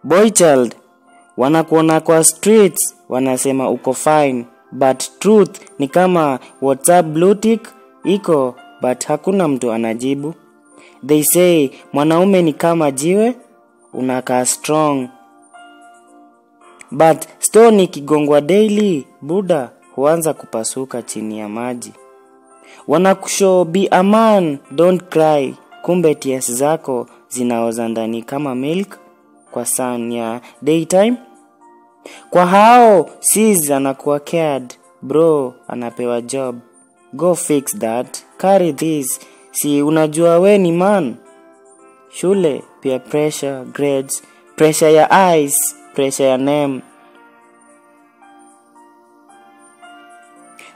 Boy child, wanakuona kwa streets, wanasema uko fine. But truth ni kama WhatsApp blue tick iko, but hakuna mtu anajibu. They say mwanaume ni kama jiwe, unakaa strong. But stone ikigongwa daily, Buddha huanza kupasuka chini ya maji. Wanakushow be a man, don't cry. Kumbe tears zako zinaoza ndani kama milk kwa sun ya daytime. Kwa hao sis anakuwa cared, bro anapewa job. Go fix that, carry this. Si unajua we ni man. Shule, peer pressure, grades, pressure ya eyes, pressure ya name.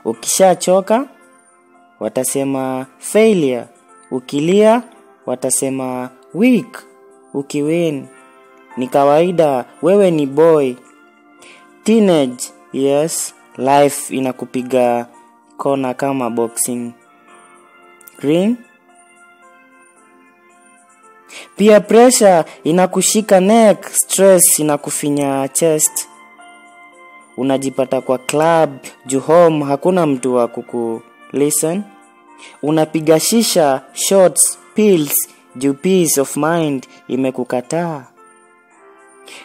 Ukishachoka watasema failure. Ukilia watasema weak. Ukiwin ni kawaida, wewe ni boy. Teenage, yes, life inakupiga kona kama boxing ring. Peer pressure inakushika neck, stress inakufinya chest. Unajipata kwa club, juu home hakuna mtu wa listen. Unapiga shisha, shots, pills, juu peace of mind imekukataa.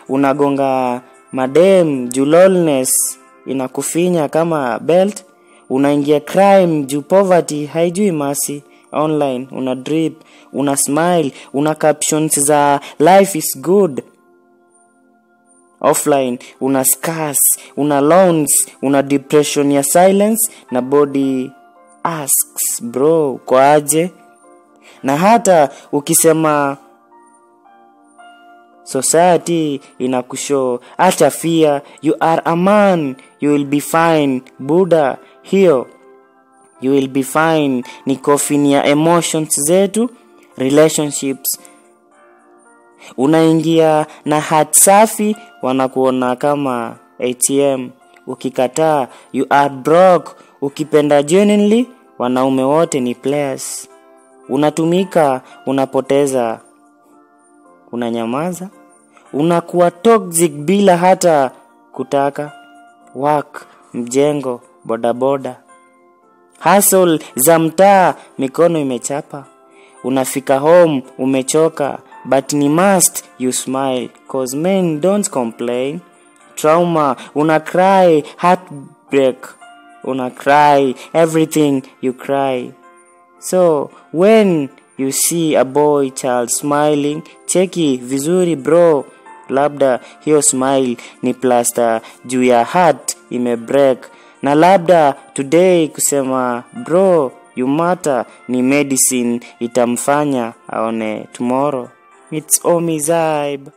Unagonga madem, juu loneliness inakufinya kama belt. Unaingia crime, juu poverty haijui mercy. Online una drip, una smile, una captions za life is good. Offline una scars, una loans, una depression ya silence, na body asks bro kwa aje. Na hata ukisema society inakushow acha fear, you are a man, you will be fine. Buddha hiyo you will be fine ni coffin ya emotions zetu, relationships. Unaingia na heart safi, wanakuona kama ATM. Ukikataa you are broke. Ukipenda genuinely, wanaume wote ni players. Unatumika, unapoteza, unanyamaza. Unakuwa toxic bila hata kutaka. Work, mjengo, bodaboda, hustle za mtaa, mikono imechapa. Unafika home umechoka, but ni must you smile, cause men don't complain. Trauma, una cry, heartbreak, una cry, everything you cry. So when you see a boy child smiling, cheki vizuri bro, labda hiyo smile ni plaster juu ya heart imebreak. Na labda today kusema bro you matter ni medicine itamfanya aone tomorrow. It's Omi Zibe.